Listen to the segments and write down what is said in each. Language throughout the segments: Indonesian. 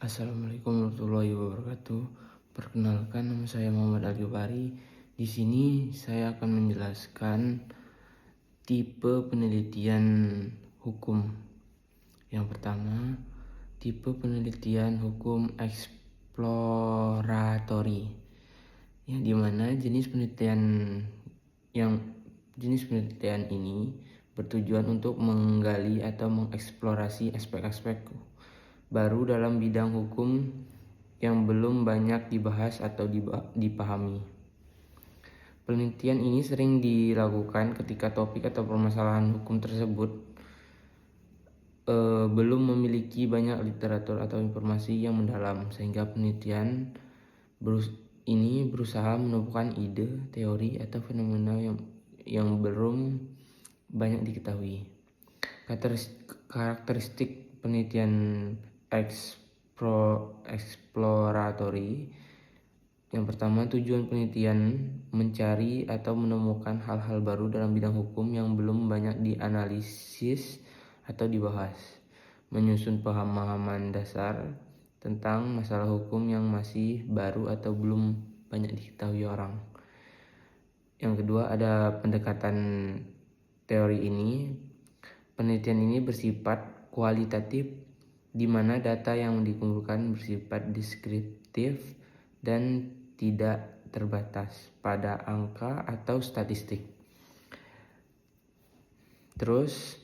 Assalamualaikum warahmatullahi wabarakatuh. Perkenalkan, nama saya Muhammad Al-Jubari. Di sini saya akan menjelaskan tipe penelitian hukum. Yang pertama, tipe penelitian hukum eksploratory, yang dimana jenis penelitian ini bertujuan untuk menggali atau mengeksplorasi aspek-aspek baru dalam bidang hukum yang belum banyak dibahas atau dipahami. Penelitian ini sering dilakukan ketika topik atau permasalahan hukum tersebut belum memiliki banyak literatur atau informasi yang mendalam, sehingga penelitian ini berusaha menemukan ide, teori, atau fenomena yang belum banyak diketahui. Karakteristik penelitian eksploratory. Yang pertama, tujuan penelitian mencari atau menemukan hal-hal baru dalam bidang hukum yang belum banyak dianalisis atau dibahas, menyusun pemahaman dasar tentang masalah hukum yang masih baru atau belum banyak diketahui orang. Yang kedua, ada pendekatan teori ini. Penelitian ini bersifat kualitatif, di mana data yang dikumpulkan bersifat deskriptif dan tidak terbatas pada angka atau statistik. Terus,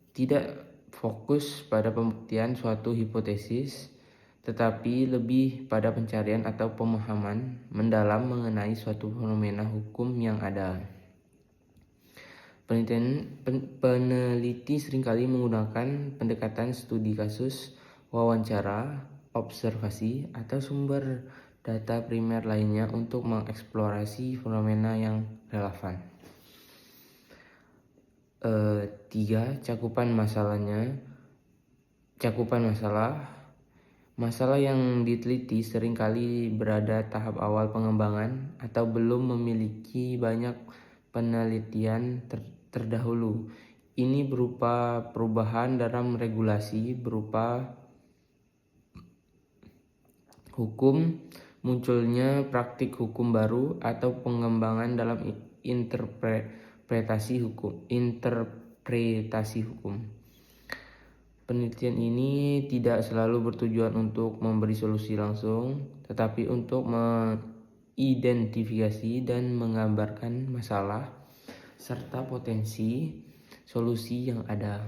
tidak fokus pada pembuktian suatu hipotesis, tetapi lebih pada pencarian atau pemahaman mendalam mengenai suatu fenomena hukum yang ada. Peneliti seringkali menggunakan pendekatan studi kasus, wawancara, observasi, atau sumber data primer lainnya untuk mengeksplorasi fenomena yang relevan. 3. Cakupan masalah yang diteliti seringkali berada tahap awal pengembangan atau belum memiliki banyak penelitian terdahulu. Ini berupa perubahan dalam regulasi, berupa hukum, munculnya praktik hukum baru, atau pengembangan dalam interpretasi hukum. Penelitian ini tidak selalu bertujuan untuk memberi solusi langsung, tetapi untuk mengidentifikasi dan menggambarkan masalah serta potensi solusi yang ada.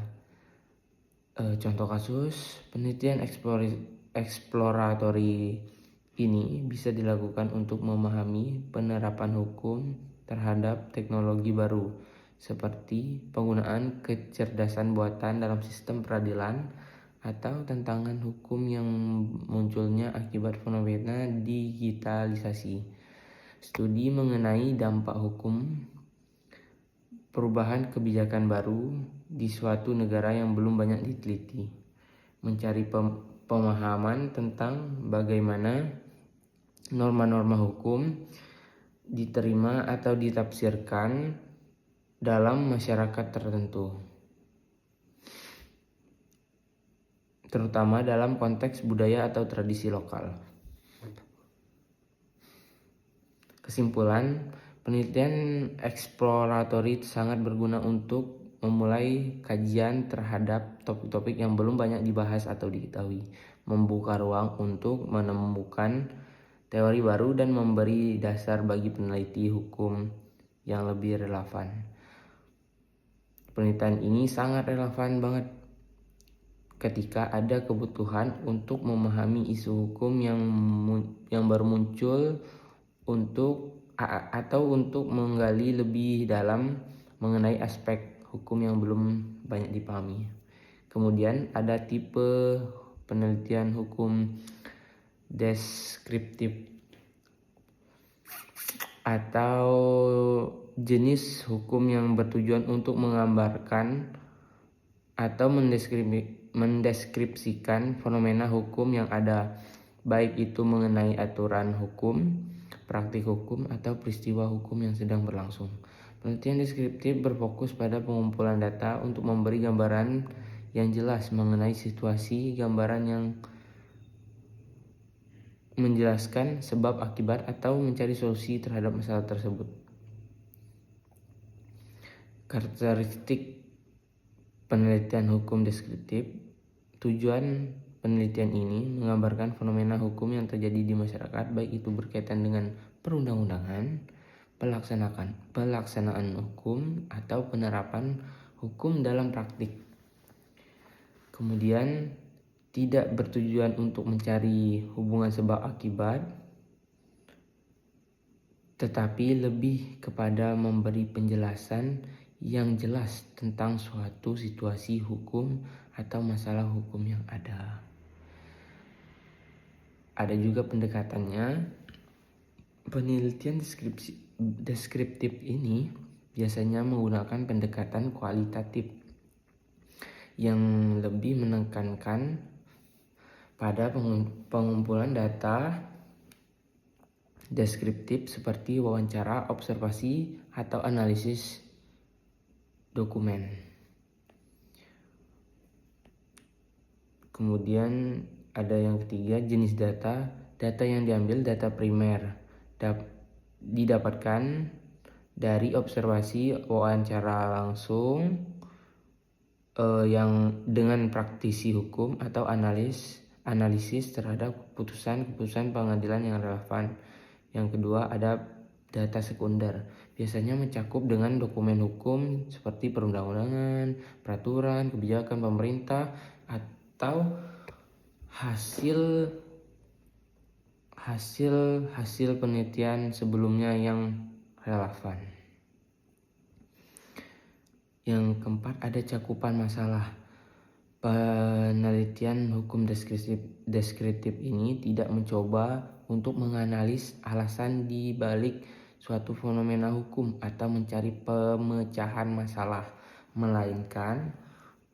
Contoh kasus, penelitian eksploratory ini bisa dilakukan untuk memahami penerapan hukum terhadap teknologi baru, seperti penggunaan kecerdasan buatan dalam sistem peradilan atau tantangan hukum yang munculnya akibat fenomena digitalisasi. Studi mengenai dampak hukum perubahan kebijakan baru di suatu negara yang belum banyak diteliti. Mencari pemahaman tentang bagaimana norma-norma hukum diterima atau ditafsirkan dalam masyarakat tertentu, terutama dalam konteks budaya atau tradisi lokal. Kesimpulan, penelitian eksploratory sangat berguna untuk memulai kajian terhadap topik-topik yang belum banyak dibahas atau diketahui, membuka ruang untuk menemukan teori baru, dan memberi dasar bagi peneliti hukum yang lebih relevan. Penelitian ini sangat relevan banget ketika ada kebutuhan untuk memahami isu hukum yang baru muncul atau untuk menggali lebih dalam mengenai aspek hukum yang belum banyak dipahami. Kemudian ada tipe penelitian hukum deskriptif atau jenis hukum yang bertujuan untuk menggambarkan atau mendeskripsikan fenomena hukum yang ada, baik itu mengenai aturan hukum, praktik hukum, atau peristiwa hukum yang sedang berlangsung. Penelitian deskriptif berfokus pada pengumpulan data untuk memberi gambaran yang jelas mengenai situasi, gambaran yang menjelaskan sebab akibat atau mencari solusi terhadap masalah tersebut. Karakteristik penelitian hukum deskriptif. Tujuan penelitian ini menggambarkan fenomena hukum yang terjadi di masyarakat, baik itu berkaitan dengan perundang-undangan, pelaksanaan hukum, atau penerapan hukum dalam praktik. Kemudian tidak bertujuan untuk mencari hubungan sebab akibat, tetapi lebih kepada memberi penjelasan yang jelas tentang suatu situasi hukum atau masalah hukum yang ada. Ada juga pendekatannya. Penelitian deskriptif ini biasanya menggunakan pendekatan kualitatif yang lebih menekankan pada pengumpulan data deskriptif seperti wawancara, observasi, atau analisis dokumen. Kemudian ada yang ketiga, jenis data. Data yang diambil data primer didapatkan dari observasi, wawancara langsung yang dengan praktisi hukum, atau analisis terhadap keputusan pengadilan yang relevan. Yang kedua ada data sekunder, biasanya mencakup dengan dokumen hukum seperti perundang-undangan, peraturan, kebijakan pemerintah, atau hasil penelitian sebelumnya yang relevan. Yang keempat ada cakupan masalah. Penelitian hukum deskriptif ini tidak mencoba untuk menganalis alasan di balik suatu fenomena hukum atau mencari pemecahan masalah, melainkan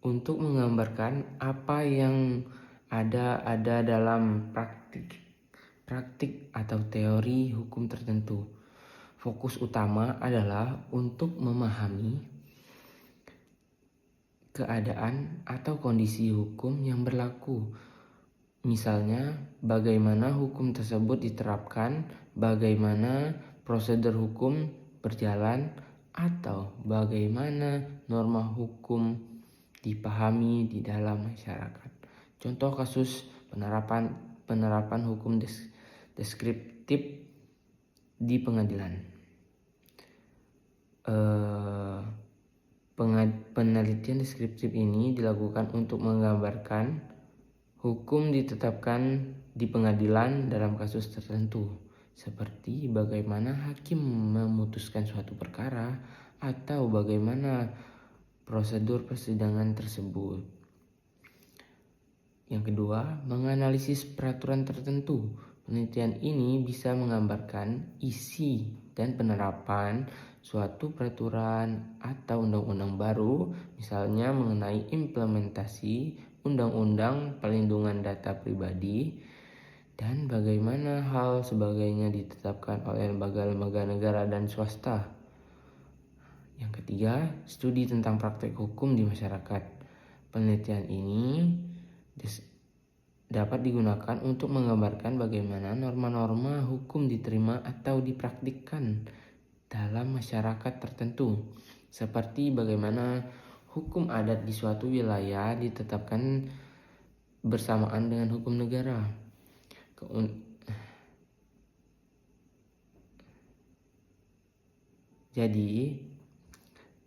untuk menggambarkan apa yang ada dalam praktik atau teori hukum tertentu. Fokus utama adalah untuk memahami keadaan atau kondisi hukum yang berlaku. Misalnya, bagaimana hukum tersebut diterapkan, bagaimana prosedur hukum berjalan, atau bagaimana norma hukum dipahami di dalam masyarakat. Contoh kasus penerapan hukum deskriptif di pengadilan. Penelitian deskriptif ini dilakukan untuk menggambarkan hukum ditetapkan di pengadilan dalam kasus tertentu, seperti bagaimana hakim memutuskan suatu perkara atau bagaimana prosedur persidangan tersebut. Yang kedua, menganalisis peraturan tertentu. Penelitian ini bisa menggambarkan isi dan penerapan suatu peraturan atau undang-undang baru, misalnya mengenai implementasi undang-undang perlindungan data pribadi, dan bagaimana hal sebagainya ditetapkan oleh lembaga-lembaga negara dan swasta. Yang ketiga, studi tentang praktek hukum di masyarakat. Penelitian ini dapat digunakan untuk menggambarkan bagaimana norma-norma hukum diterima atau dipraktikkan dalam masyarakat tertentu, seperti bagaimana hukum adat di suatu wilayah ditetapkan bersamaan dengan hukum negara. Jadi,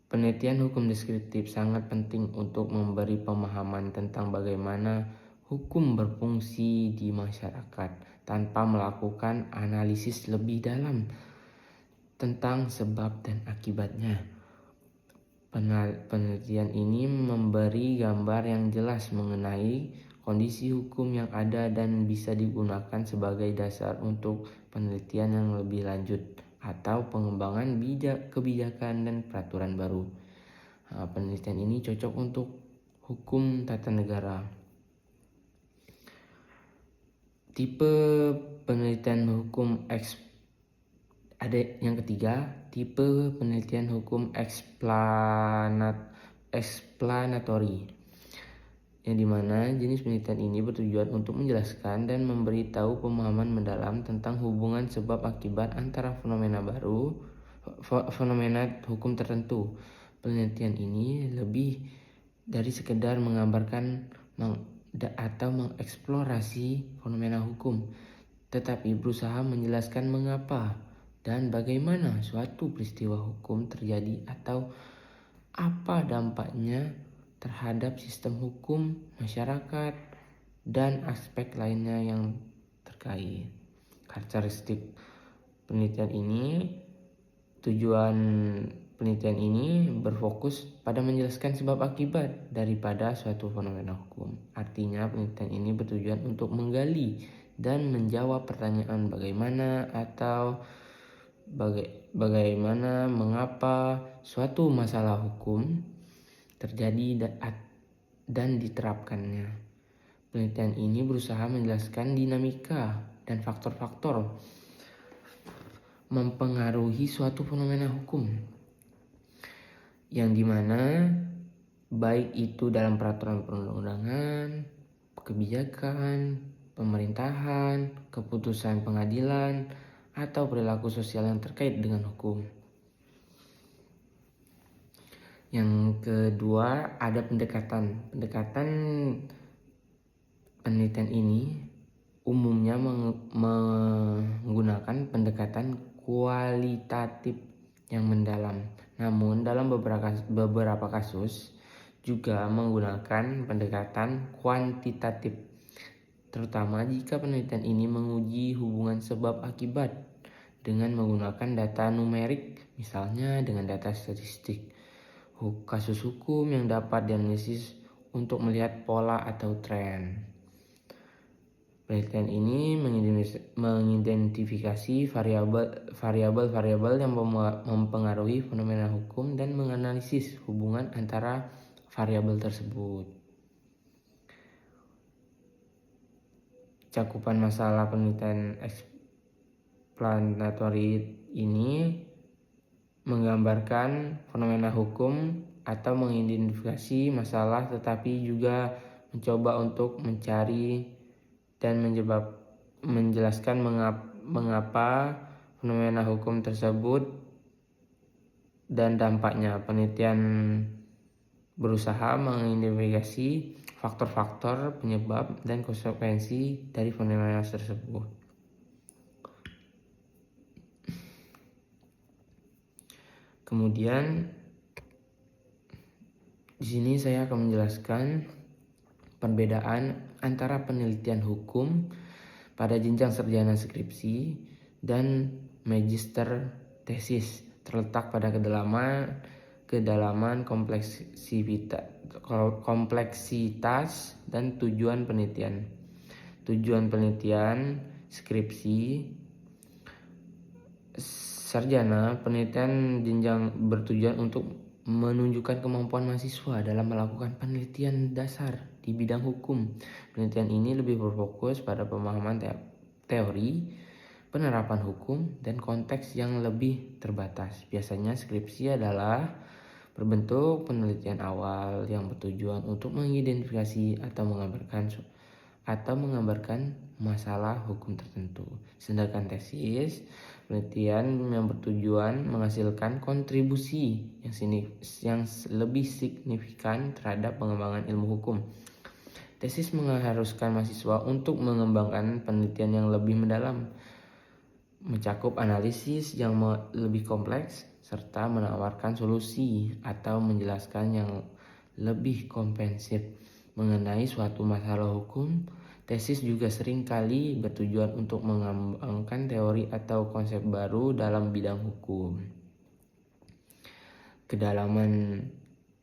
penelitian hukum deskriptif sangat penting untuk memberi pemahaman tentang bagaimana hukum berfungsi di masyarakat tanpa melakukan analisis lebih dalam tentang sebab dan akibatnya. Penelitian ini memberi gambar yang jelas mengenai kondisi hukum yang ada dan bisa digunakan sebagai dasar untuk penelitian yang lebih lanjut atau pengembangan kebijakan dan peraturan baru. Penelitian ini cocok untuk hukum tata negara. Tipe penelitian hukum ada yang ketiga, tipe penelitian hukum explanatory. yang dimana jenis penelitian ini bertujuan untuk menjelaskan dan memberitahu pemahaman mendalam tentang hubungan sebab akibat antara fenomena hukum tertentu. Penelitian ini lebih dari sekedar menggambarkan atau mengeksplorasi fenomena hukum, tetapi berusaha menjelaskan mengapa dan bagaimana suatu peristiwa hukum terjadi atau apa dampaknya terhadap sistem hukum, masyarakat, dan aspek lainnya yang terkait. Karakteristik penelitian ini, tujuan penelitian ini berfokus pada menjelaskan sebab akibat daripada suatu fenomena hukum. Artinya penelitian ini bertujuan untuk menggali dan menjawab pertanyaan bagaimana atau bagaimana mengapa suatu masalah hukum terjadi dan diterapkannya. Penelitian ini berusaha menjelaskan dinamika dan faktor-faktor mempengaruhi suatu fenomena hukum, yang dimana baik itu dalam peraturan perundang-undangan, kebijakan, pemerintahan, keputusan pengadilan, atau perilaku sosial yang terkait dengan hukum. Yang kedua, ada pendekatan. Pendekatan penelitian ini umumnya menggunakan pendekatan kualitatif yang mendalam. Namun dalam beberapa kasus juga menggunakan pendekatan kuantitatif, terutama jika penelitian ini menguji hubungan sebab akibat dengan menggunakan data numerik, misalnya dengan data statistik. Kasus hukum yang dapat dianalisis untuk melihat pola atau tren. Penelitian ini mengidentifikasi variabel-variabel yang mempengaruhi fenomena hukum dan menganalisis hubungan antara variabel tersebut. Cakupan masalah penelitian explanatory ini menggambarkan fenomena hukum atau mengidentifikasi masalah, tetapi juga mencoba untuk mencari dan menjelaskan mengapa fenomena hukum tersebut dan dampaknya. Penelitian berusaha mengidentifikasi faktor-faktor penyebab dan konsekuensi dari fenomena tersebut. Kemudian di sini saya akan menjelaskan perbedaan antara penelitian hukum pada jenjang sarjana skripsi dan magister tesis, terletak pada kedalaman kompleksitas dan tujuan penelitian. Tujuan penelitian skripsi sarjana, penelitian jenjang bertujuan untuk menunjukkan kemampuan mahasiswa dalam melakukan penelitian dasar di bidang hukum. Penelitian ini lebih berfokus pada pemahaman teori, penerapan hukum, dan konteks yang lebih terbatas. Biasanya skripsi adalah berbentuk penelitian awal yang bertujuan untuk mengidentifikasi atau menggambarkan masalah hukum tertentu. Sedangkan tesis, penelitian yang bertujuan menghasilkan kontribusi yang lebih signifikan terhadap pengembangan ilmu hukum. Tesis mengharuskan mahasiswa untuk mengembangkan penelitian yang lebih mendalam, mencakup analisis yang lebih kompleks, serta menawarkan solusi atau menjelaskan yang lebih komprehensif mengenai suatu masalah hukum. Tesis juga seringkali bertujuan untuk mengembangkan teori atau konsep baru dalam bidang hukum. Kedalaman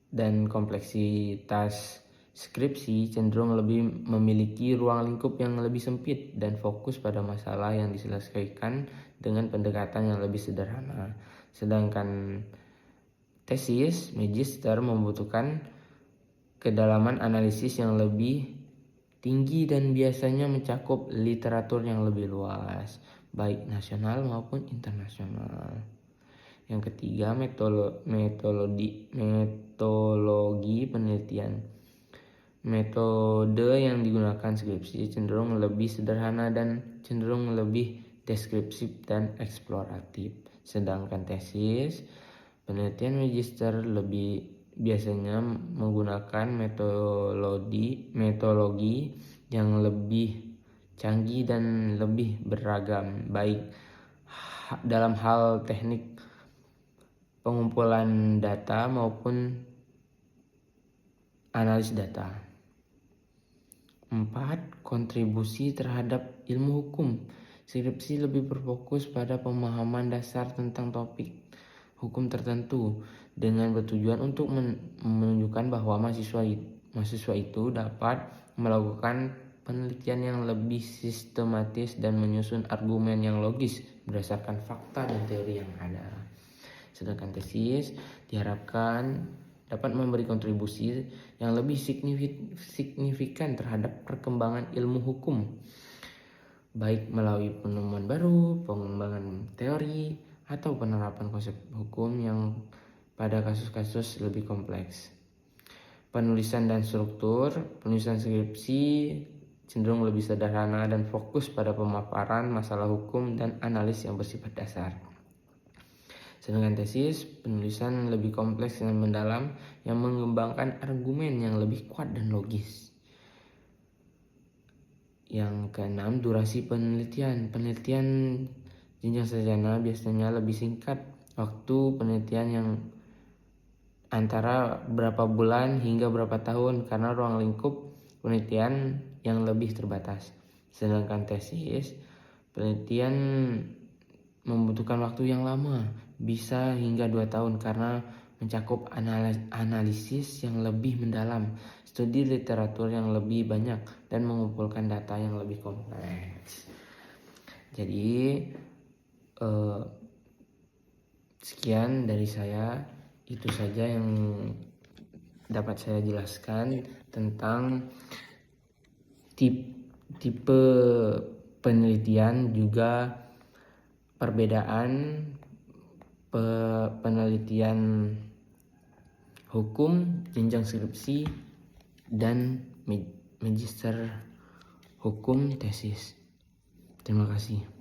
dan kompleksitas skripsi cenderung lebih memiliki ruang lingkup yang lebih sempit dan fokus pada masalah yang diselesaikan dengan pendekatan yang lebih sederhana. Sedangkan tesis magister membutuhkan kedalaman analisis yang lebih tinggi dan biasanya mencakup literatur yang lebih luas, baik nasional maupun internasional. Yang ketiga, metodologi penelitian. Metode yang digunakan skripsi cenderung lebih sederhana dan cenderung lebih deskriptif dan eksploratif. Sedangkan tesis, penelitian magister lebih biasanya menggunakan metodologi yang lebih canggih dan lebih beragam, baik dalam hal teknik pengumpulan data maupun analis data. 4. Kontribusi terhadap ilmu hukum. Skripsi lebih berfokus pada pemahaman dasar tentang topik hukum tertentu dengan bertujuan untuk menunjukkan bahwa mahasiswa itu dapat melakukan penelitian yang lebih sistematis dan menyusun argumen yang logis berdasarkan fakta dan teori yang ada. Sedangkan tesis diharapkan dapat memberi kontribusi yang lebih signifikan terhadap perkembangan ilmu hukum, baik melalui penemuan baru, pengembangan teori, atau penerapan konsep hukum yang pada kasus-kasus lebih kompleks. Penulisan dan struktur. Penulisan skripsi cenderung lebih sederhana dan fokus pada pemaparan masalah hukum dan analis yang bersifat dasar. Sedangkan tesis, penulisan lebih kompleks dan mendalam yang mengembangkan argumen yang lebih kuat dan logis. Yang keenam, durasi penelitian. Penelitian jenjang sarjana biasanya lebih singkat. Waktu penelitian yang antara berapa bulan hingga berapa tahun karena ruang lingkup penelitian yang lebih terbatas. Sedangkan tesis, penelitian membutuhkan waktu yang lama, bisa hingga 2 tahun karena mencakup analisis yang lebih mendalam, studi literatur yang lebih banyak, dan mengumpulkan data yang lebih kompleks. Jadi sekian dari saya, itu saja yang dapat saya jelaskan tentang tipe penelitian, juga perbedaan penelitian hukum, jenjang skripsi, dan magister hukum tesis. Terima kasih.